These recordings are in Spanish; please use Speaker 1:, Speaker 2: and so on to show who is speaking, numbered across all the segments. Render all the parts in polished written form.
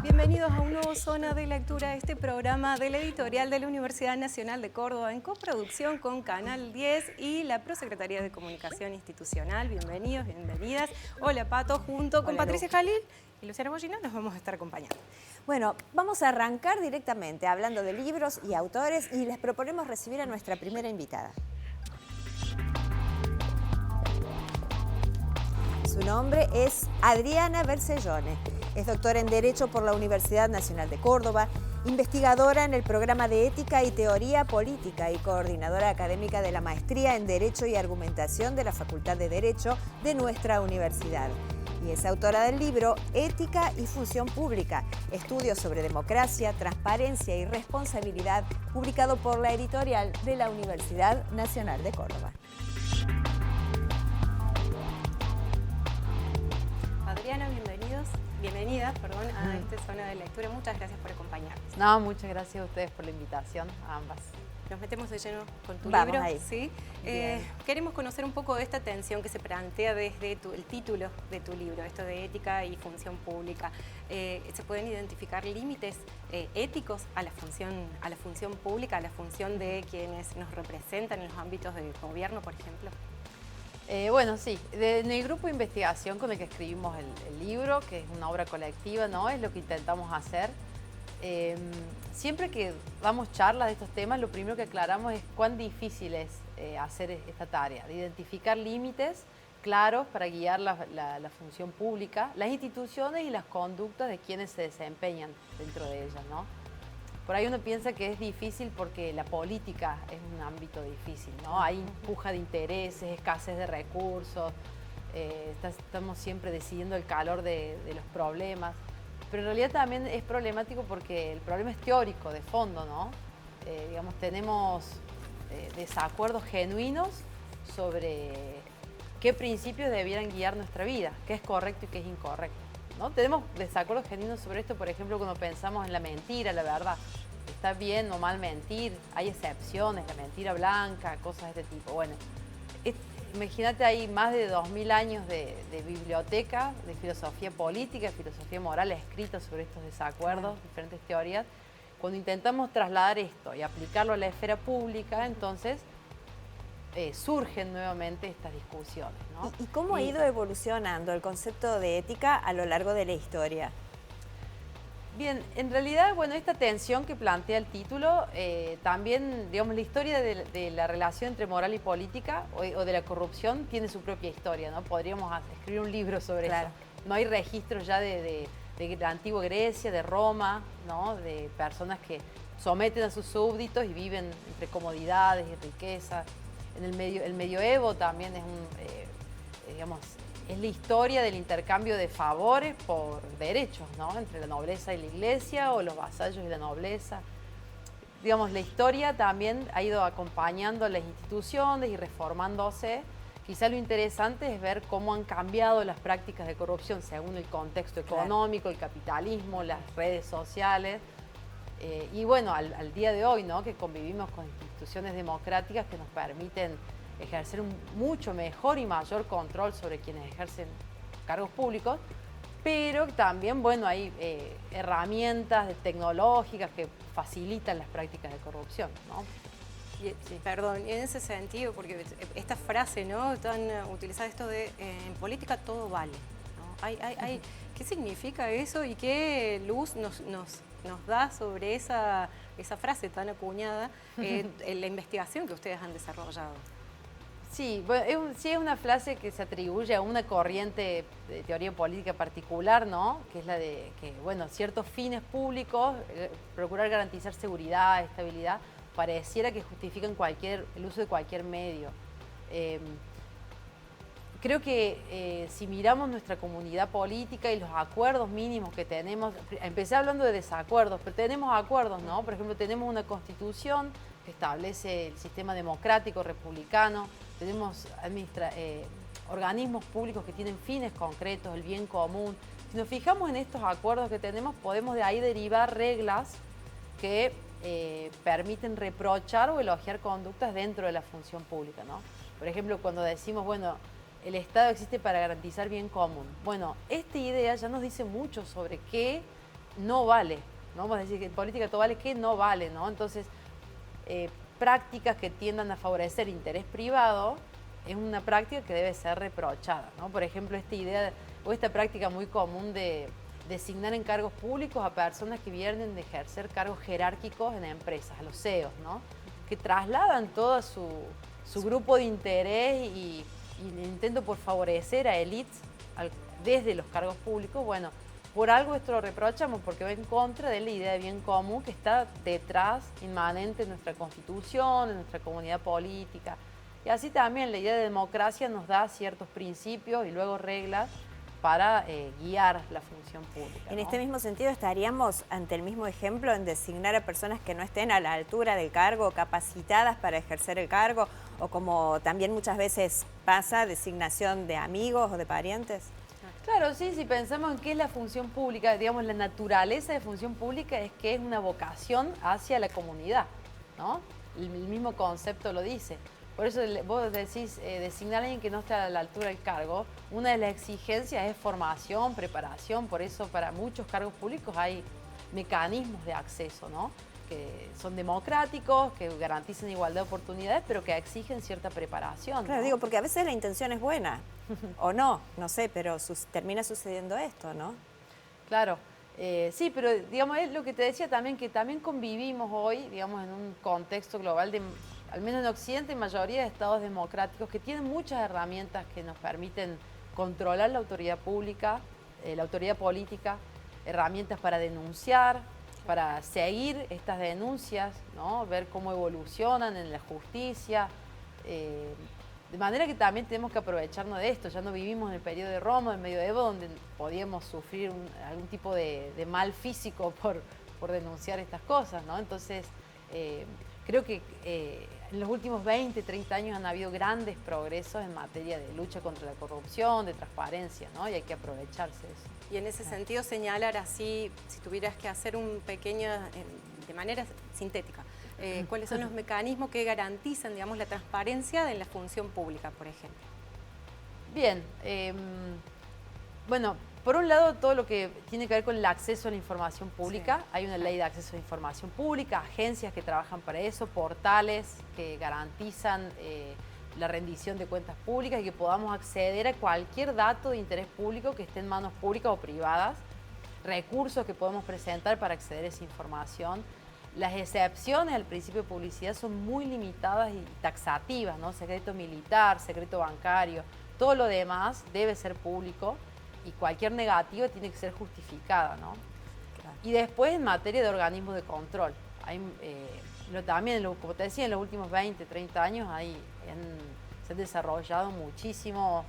Speaker 1: Bienvenidos a un nuevo Zona de Lectura, este programa de la editorial de la Universidad Nacional de Córdoba en coproducción con Canal 10 y la Prosecretaría de Comunicación Institucional. Bienvenidos, bienvenidas. Hola Pato, junto con Patricia Jalil y Luciana Mollino nos vamos a estar acompañando.
Speaker 2: Bueno, vamos a arrancar directamente hablando de libros y autores y les proponemos recibir a nuestra primera invitada. Su nombre es Adriana Bersellone. Es doctora en Derecho por la Universidad Nacional de Córdoba, investigadora en el programa de Ética y Teoría Política y coordinadora académica de la Maestría en Derecho y Argumentación de la Facultad de Derecho de nuestra universidad. Y es autora del libro Ética y Función Pública, estudios sobre democracia, transparencia y responsabilidad, publicado por la editorial de la Universidad Nacional de Córdoba.
Speaker 1: Adriana, bienvenidas a esta Zona de Lectura. Muchas gracias por acompañarnos.
Speaker 3: No, muchas gracias a ustedes por la invitación, a ambas.
Speaker 1: Nos metemos de lleno con tu
Speaker 2: Vamos
Speaker 1: libro.
Speaker 2: ahí.
Speaker 1: ¿Sí? Queremos conocer un poco de esta tensión que se plantea desde el título de tu libro, esto de ética y función pública. ¿Se pueden identificar límites éticos a la función pública, a la función de quienes nos representan en los ámbitos del gobierno, por ejemplo?
Speaker 3: Bueno, sí, en el grupo de investigación con el que escribimos el libro, que es una obra colectiva, ¿no? Es lo que intentamos hacer. Siempre que damos charlas de estos temas, lo primero que aclaramos es cuán difícil es hacer esta tarea, de identificar límites claros para guiar la función pública, las instituciones y las conductas de quienes se desempeñan dentro de ellas, ¿no? Por ahí uno piensa que es difícil porque la política es un ámbito difícil, ¿no? Hay puja de intereses, escasez de recursos, estamos siempre decidiendo el calor de los problemas, pero en realidad también es problemático porque el problema es teórico, de fondo, ¿no? Digamos, tenemos desacuerdos genuinos sobre qué principios debieran guiar nuestra vida, qué es correcto y qué es incorrecto, ¿no? Tenemos desacuerdos genuinos sobre esto, por ejemplo, cuando pensamos en la mentira, la verdad. ¿Está bien o mal mentir? Hay excepciones, la mentira blanca, cosas de este tipo. Bueno, imagínate, hay más de 2000 años de biblioteca, de filosofía política, filosofía moral escrita sobre estos desacuerdos, diferentes teorías. Cuando intentamos trasladar esto y aplicarlo a la esfera pública, entonces surgen nuevamente estas discusiones, ¿no?
Speaker 2: ¿Y cómo ha ido evolucionando el concepto de ética a lo largo de la historia?
Speaker 3: Bien, en realidad, bueno, esta tensión que plantea el título, también, digamos, la historia de la relación entre moral y política o de la corrupción tiene su propia historia, ¿no? Podríamos escribir un libro sobre eso. No hay registros ya de la antigua Grecia, de Roma, ¿no? De personas que someten a sus súbditos y viven entre comodidades y riquezas. El medioevo también es digamos, es la historia del intercambio de favores por derechos, ¿no? Entre la nobleza y la iglesia, o los vasallos y la nobleza. Digamos, la historia también ha ido acompañando a las instituciones y reformándose. Quizá lo interesante es ver cómo han cambiado las prácticas de corrupción según el contexto económico, el capitalismo, las redes sociales. Y bueno, al día de hoy, ¿no? Que convivimos con instituciones democráticas que nos permiten ejercer un mucho mejor y mayor control sobre quienes ejercen cargos públicos, pero también, bueno, hay herramientas tecnológicas que facilitan las prácticas de corrupción, ¿no?
Speaker 1: Perdón, y en ese sentido, porque esta frase, ¿no? Tan utilizada, esto de en política todo vale, ¿no? ¿Qué significa eso y qué luz nos da sobre esa frase tan acuñada en la investigación que ustedes han desarrollado?
Speaker 3: Sí, bueno, es una frase que se atribuye a una corriente de teoría política particular, ¿no? Que es la de que, bueno, ciertos fines públicos, procurar garantizar seguridad, estabilidad, pareciera que justifican el uso de cualquier medio. Creo que si miramos nuestra comunidad política y los acuerdos mínimos que tenemos, empecé hablando de desacuerdos, pero tenemos acuerdos, ¿no? Por ejemplo, tenemos una constitución que establece el sistema democrático republicano, tenemos organismos públicos que tienen fines concretos, el bien común. Si nos fijamos en estos acuerdos que tenemos, podemos de ahí derivar reglas que permiten reprochar o elogiar conductas dentro de la función pública, ¿no? Por ejemplo, cuando decimos, bueno, el Estado existe para garantizar bien común. Bueno, esta idea ya nos dice mucho sobre qué no vale, ¿no? Vamos a decir que en política todo vale, qué no vale, ¿no? Entonces, prácticas que tiendan a favorecer interés privado es una práctica que debe ser reprochada, ¿no? Por ejemplo, esta idea o esta práctica muy común de designar en cargos públicos a personas que vienen de ejercer cargos jerárquicos en empresas, a los CEOs, ¿no? Que trasladan todo su grupo de interés y el intento por favorecer a élites desde los cargos públicos. Bueno, por algo esto lo reprochamos, porque va en contra de la idea de bien común que está detrás, inmanente en nuestra Constitución, en nuestra comunidad política. Y así también la idea de democracia nos da ciertos principios y luego reglas para guiar la función pública,
Speaker 2: En
Speaker 3: ¿no?
Speaker 2: este mismo sentido, ¿estaríamos ante el mismo ejemplo en designar a personas que no estén a la altura del cargo, capacitadas para ejercer el cargo, o como también muchas veces pasa, designación de amigos o de parientes?
Speaker 3: Claro, sí, si pensamos en qué es la función pública, digamos, la naturaleza de función pública es que es una vocación hacia la comunidad, ¿no? El mismo concepto lo dice. Por eso vos decís, designar a alguien que no esté a la altura del cargo, una de las exigencias es formación, preparación, por eso para muchos cargos públicos hay mecanismos de acceso, ¿no? Que son democráticos, que garantizan igualdad de oportunidades, pero que exigen cierta preparación,
Speaker 2: Claro,
Speaker 3: ¿no?
Speaker 2: digo, porque a veces la intención es buena, o no sé, pero termina sucediendo esto, ¿no?
Speaker 3: Claro, sí, pero digamos, es lo que te decía también, que también convivimos hoy, digamos, en un contexto global de, al menos en Occidente, mayoría de estados democráticos que tienen muchas herramientas que nos permiten controlar la autoridad pública, la autoridad política, herramientas para denunciar, para seguir estas denuncias, ¿no? Ver cómo evolucionan en la justicia. De manera que también tenemos que aprovecharnos de esto. Ya no vivimos en el periodo de Roma, en el medioevo, donde podíamos sufrir algún tipo de mal físico por denunciar estas cosas, ¿no? Entonces, creo que en los últimos 20, 30 años han habido grandes progresos en materia de lucha contra la corrupción, de transparencia, ¿no? Y hay que aprovecharse de eso.
Speaker 1: Y en ese sentido señalar así, si tuvieras que hacer un pequeño, de manera sintética, cuáles son los mecanismos que garantizan, digamos, la transparencia de la función pública, por ejemplo.
Speaker 3: Bien, bueno, por un lado todo lo que tiene que ver con el acceso a la información pública,
Speaker 1: Sí.
Speaker 3: hay una ley de acceso a la información pública, agencias que trabajan para eso, portales que garantizan la rendición de cuentas públicas y que podamos acceder a cualquier dato de interés público que esté en manos públicas o privadas, recursos que podemos presentar para acceder a esa información. Las excepciones al principio de publicidad son muy limitadas y taxativas, ¿no? Secreto militar, secreto bancario, todo lo demás debe ser público y cualquier negativa tiene que ser justificada, ¿no?
Speaker 2: Claro.
Speaker 3: Y después en materia de organismos de control, hay, también, como te decía, en los últimos 20, 30 años se han desarrollado muchísimos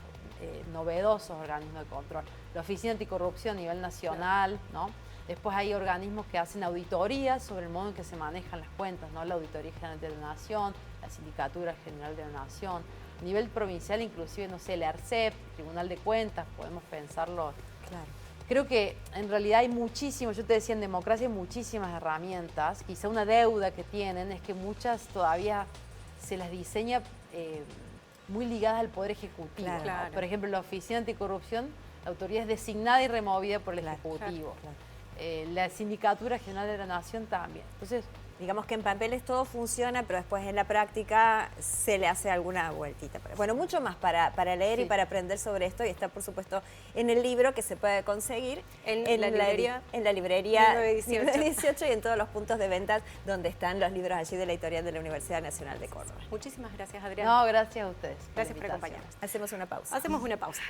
Speaker 3: novedosos organismos de control. La Oficina Anticorrupción a nivel nacional, ¿no? Después hay organismos que hacen auditorías sobre el modo en que se manejan las cuentas, ¿no? La Auditoría General de la Nación, la Sindicatura General de la Nación. A nivel provincial, inclusive, no sé, el ARCEP, Tribunal de Cuentas, podemos pensarlo.
Speaker 2: Claro.
Speaker 3: Creo que en realidad hay muchísimos, yo te decía, en democracia hay muchísimas herramientas. Quizá una deuda que tienen es que muchas todavía se las diseña muy ligadas al Poder Ejecutivo, ¿no?
Speaker 1: Claro.
Speaker 3: Por ejemplo, la Oficina Anticorrupción, la autoridad es designada y removida por el
Speaker 2: Claro,
Speaker 3: Ejecutivo.
Speaker 2: claro.
Speaker 3: La Sindicatura General de la Nación también. Entonces,
Speaker 2: Digamos que en papeles todo funciona, pero después en la práctica se le hace alguna vueltita. Bueno, mucho más para leer
Speaker 3: Sí.
Speaker 2: y para aprender sobre esto, y está por supuesto en el libro que se puede conseguir
Speaker 1: En la librería.
Speaker 2: En la librería
Speaker 1: 1918.
Speaker 2: 1918 y en todos los puntos de ventas donde están los libros allí de la editorial de la Universidad Nacional de Córdoba.
Speaker 1: Muchísimas gracias, Adriana.
Speaker 3: no, gracias a ustedes.
Speaker 1: Gracias por
Speaker 3: la invitación.
Speaker 1: acompañarnos.
Speaker 2: Hacemos una pausa.
Speaker 1: Hacemos una pausa.